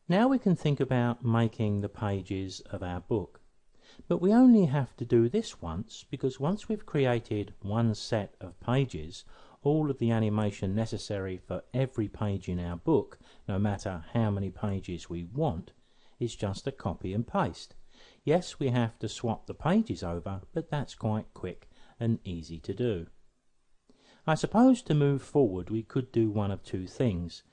Now we can think about making the pages of our book. But we only have to do this once, because once we've created one set of pages, all of the animation necessary for every page in our book, no matter how many pages we want, is just a copy and paste. Yes, we have to swap the pages over, but that's quite quick and easy to do. I suppose to move forward we could do one of two things.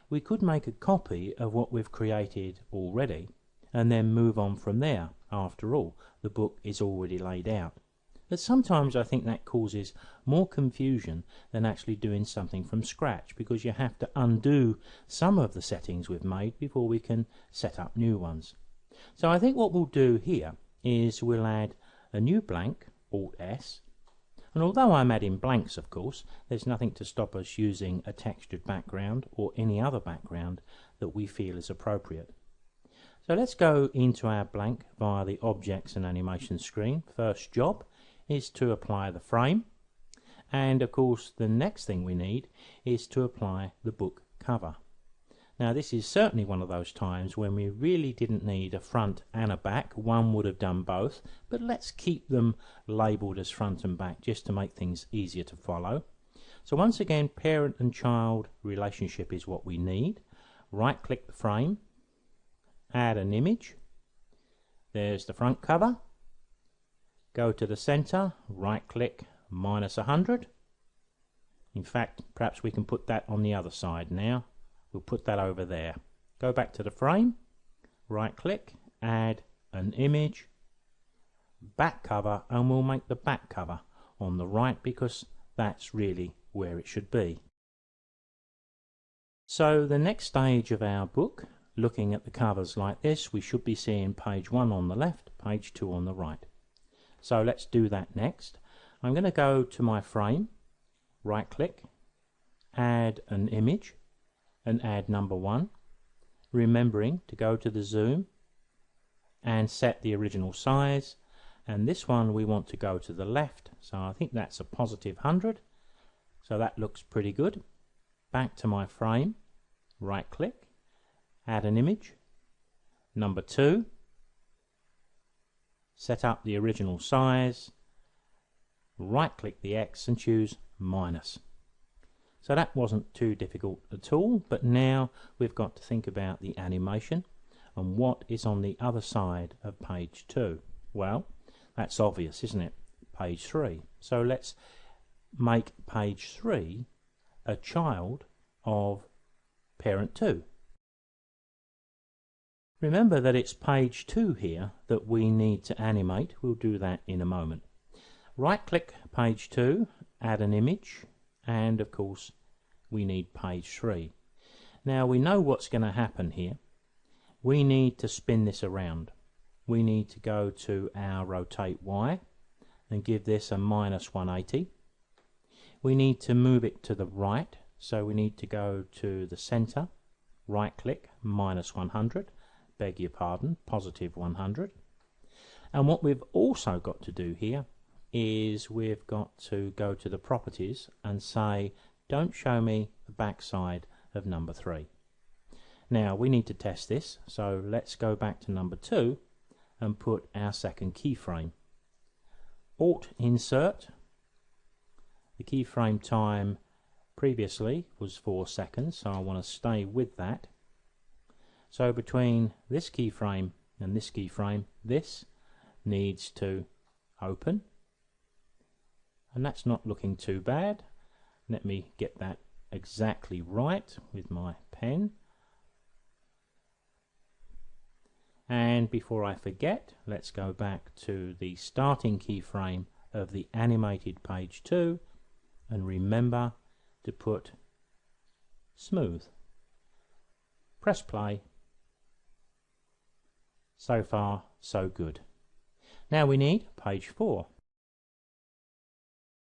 We could make a copy of what we've created already and then move on from there. After all, the book is already laid out. But sometimes I think that causes more confusion than actually doing something from scratch, because you have to undo some of the settings we've made before we can set up new ones. So I think what we'll do here is we'll add a new blank, Alt-S, and although I'm adding blanks, of course, there's nothing to stop us using a textured background or any other background that we feel is appropriate. So let's go into our blank via the Objects and Animation screen. First job is to apply the frame, and of course the next thing we need is to apply the book cover. Now this is certainly one of those times when we really didn't need a front and a back. One would have done both, but let's keep them labelled as front and back just to make things easier to follow. So once again, parent and child relationship is what we need. Right click the frame, add an image. There's the front cover. Go to the center, right click, -100. In fact, perhaps we can put that on the other side now. We'll put that over there. Go back to the frame, right click, add an image, back cover, and we'll make the back cover on the right because that's really where it should be. So the next stage of our book, looking at the covers like this, we should be seeing page 1 on the left, page 2 on the right. So let's do that next. I'm going to go to my frame, right click, add an image, and add number 1, remembering to go to the zoom and set the original size, and this one we want to go to the left, so I think that's a +100, so that looks pretty good. Back to my frame, right click, add an image, number 2, set up the original size, right click the X and choose minus. So that wasn't too difficult at all, but now we've got to think about the animation and what is on the other side of page 2. Well, that's obvious, isn't it? Page 3. So let's make page 3 a child of parent 2. Remember that it's page 2 here that we need to animate. We'll do that in a moment. Right click page 2, add an image, and of course we need page 3. Now we know what's going to happen here. We need to spin this around. We need to go to our rotate Y and give this a -180. We need to move it to the right, so we need to go to the center, right click, -100, beg your pardon, +100. And what we've also got to do here is we've got to go to the properties and say don't show me the back side of number 3. Now we need to test this, so let's go back to number 2 and put our second keyframe. Alt insert. The keyframe time previously was 4 seconds, so I want to stay with that. So between this keyframe and this keyframe, this needs to open, and that's not looking too bad. Let me get that exactly right with my pen. And before I forget, let's go back to the starting keyframe of the animated page 2 and remember to put smooth. Press play. So far, so good. Now we need page 4.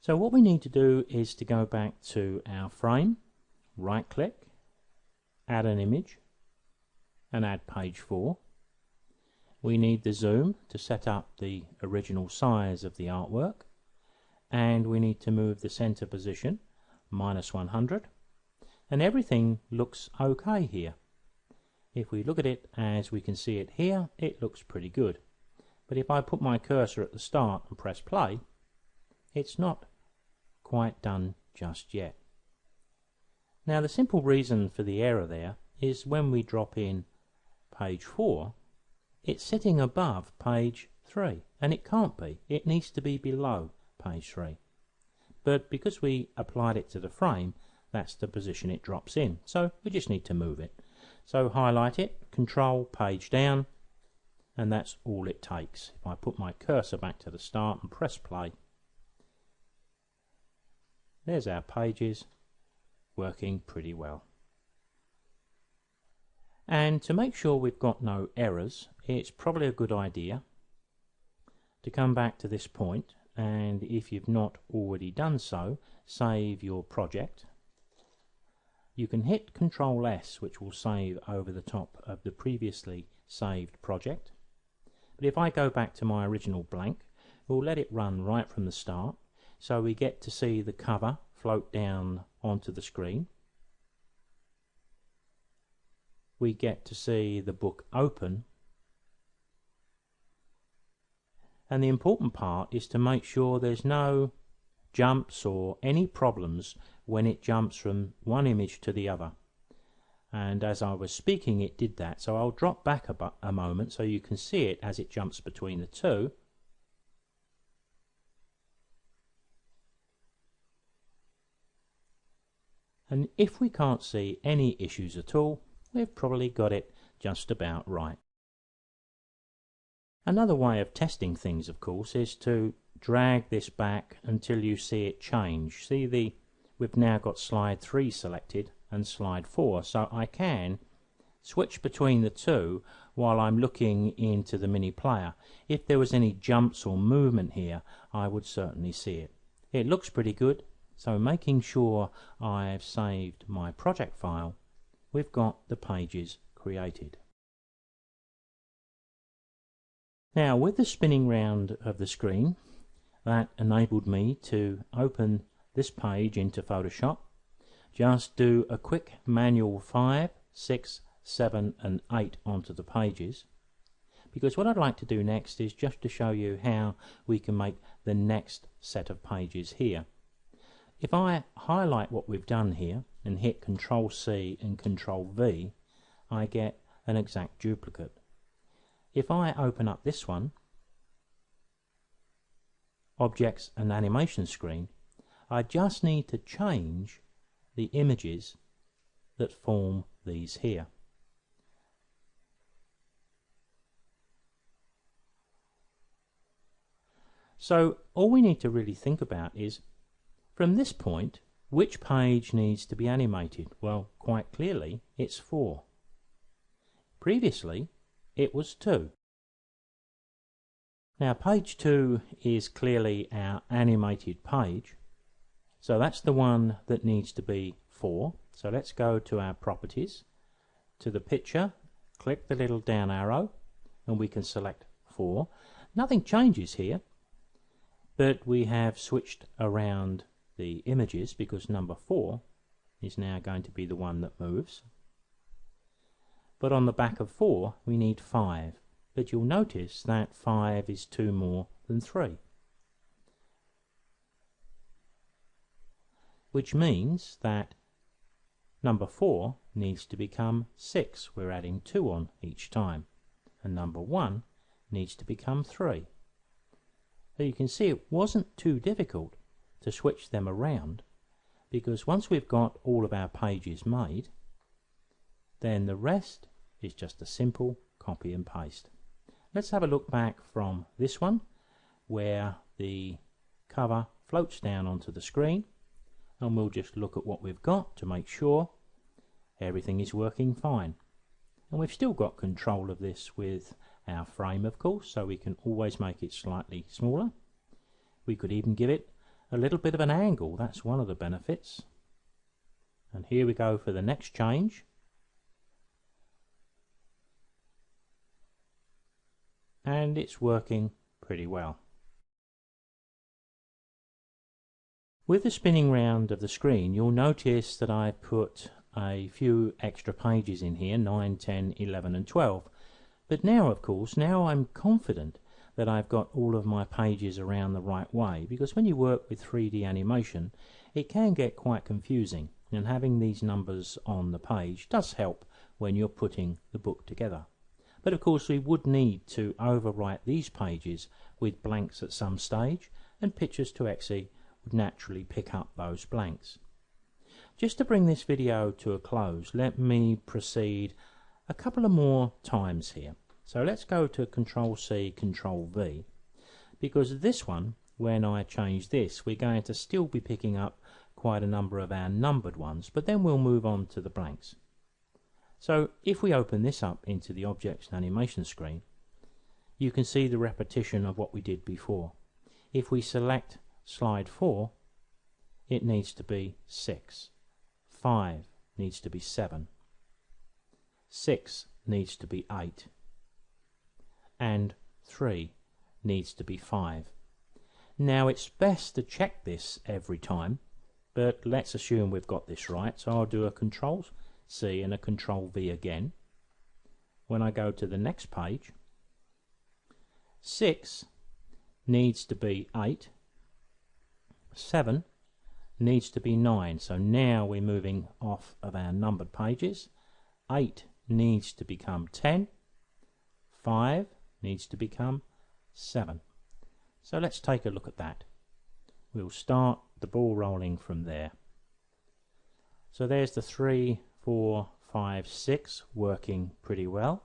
So what we need to do is to go back to our frame, right click, add an image, and add page 4. We need the zoom to set up the original size of the artwork, and we need to move the center position, -100, and everything looks okay here. If we look at it as we can see it here, it looks pretty good. But if I put my cursor at the start and press play, it's not quite done just yet. Now the simple reason for the error there is when we drop in page 4, it's sitting above page 3, and it can't be. It needs to be below page 3. But because we applied it to the frame, that's the position it drops in. So we just need to move it. So highlight it, Control, page down, and that's all it takes. If I put my cursor back to the start and press play, there's our pages working pretty well. And to make sure we've got no errors, it's probably a good idea to come back to this point, and if you've not already done so, save your project. You can hit Control S, which will save over the top of the previously saved project. But if I go back to my original blank, we'll let it run right from the start, so we get to see the cover float down onto the screen. We get to see the book open, and the important part is to make sure there's no jumps or any problems when it jumps from one image to the other. And as I was speaking, it did that, so I'll drop back a moment so you can see it as it jumps between the two. And if we can't see any issues at all, we've probably got it just about right. Another way of testing things, of course, is to drag this back until you see it change. See, we've now got slide 3 selected and slide 4, so I can switch between the two while I'm looking into the mini player. If there was any jumps or movement here, I would certainly see it. It looks pretty good, so making sure I've saved my project file, we've got the pages created. Now with the spinning round of the screen, that enabled me to open this page into Photoshop. Just do a quick manual 5, 6, 7 and 8 onto the pages, because what I'd like to do next is just to show you how we can make the next set of pages here. If I highlight what we've done here and hit Control C and Control V, I get an exact duplicate. If I open up this one, Objects and Animation screen, I just need to change the images that form these here. So all we need to really think about is, from this point, which page needs to be animated? Well, quite clearly, it's 4. Previously, it was 2. Now, page 2 is clearly our animated page, so that's the one that needs to be 4. So let's go to our properties, to the picture, click the little down arrow, and we can select 4. Nothing changes here, but we have switched around the images because number 4 is now going to be the one that moves. But on the back of 4 we need 5, but you'll notice that 5 is 2 more than 3, which means that number 4 needs to become 6. We're adding 2 on each time, and number 1 needs to become 3. So you can see it wasn't too difficult to switch them around, because once we've got all of our pages made, then the rest is just a simple copy and paste. Let's have a look back from this one where the cover floats down onto the screen, and we'll just look at what we've got to make sure everything is working fine. And we've still got control of this with our frame, of course, so we can always make it slightly smaller. We could even give it a little bit of an angle. That's one of the benefits. And here we go for the next change. And it's working pretty well. With the spinning round of the screen, you'll notice that I put a few extra pages in here, 9, 10, 11 and 12. But now, of course, now I'm confident that I've got all of my pages around the right way, because when you work with 3D animation, it can get quite confusing, and having these numbers on the page does help when you're putting the book together. But of course we would need to overwrite these pages with blanks at some stage, and PicturesToExe would naturally pick up those blanks. Just to bring this video to a close, let me proceed a couple of more times here. So let's go to Control-C, Control-V, because this one, when I change this, we're going to still be picking up quite a number of our numbered ones, but then we'll move on to the blanks. So if we open this up into the Objects and Animation screen, you can see the repetition of what we did before. If we select slide 4, it needs to be 6. 5 needs to be 7. 6 needs to be 8. And 3 needs to be 5. Now it's best to check this every time, but let's assume we've got this right, so I'll do a Control-C and a Control-V again. When I go to the next page, 6 needs to be 8, 7 needs to be 9, so now we're moving off of our numbered pages. 8 needs to become 10, 5 needs to become 7. So let's take a look at that. We'll start the ball rolling from there. So there's the 3, 4, 5, 6 working pretty well.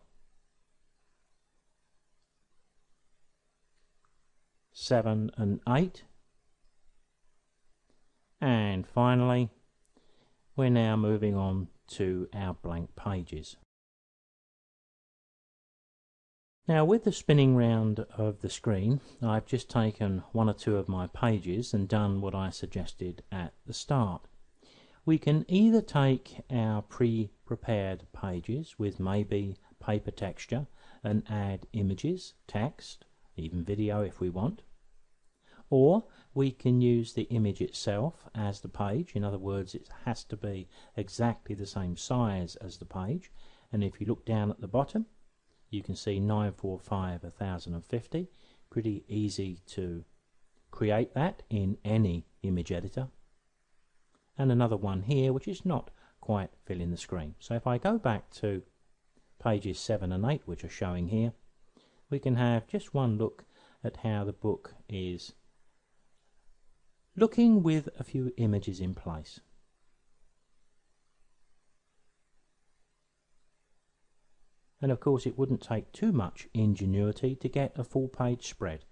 7 and 8. And finally, we're now moving on to our blank pages. Now with the spinning round of the screen, I've just taken one or two of my pages and done what I suggested at the start. We can either take our pre-prepared pages with maybe paper texture and add images, text, even video if we want, or we can use the image itself as the page. In other words, it has to be exactly the same size as the page, and if you look down at the bottom, you can see 945 1050. Pretty easy to create that in any image editor. And another one here which is not quite filling the screen. So if I go back to pages 7 and 8 which are showing here, we can have just one look at how the book is looking with a few images in place. And of course it wouldn't take too much ingenuity to get a full page spread.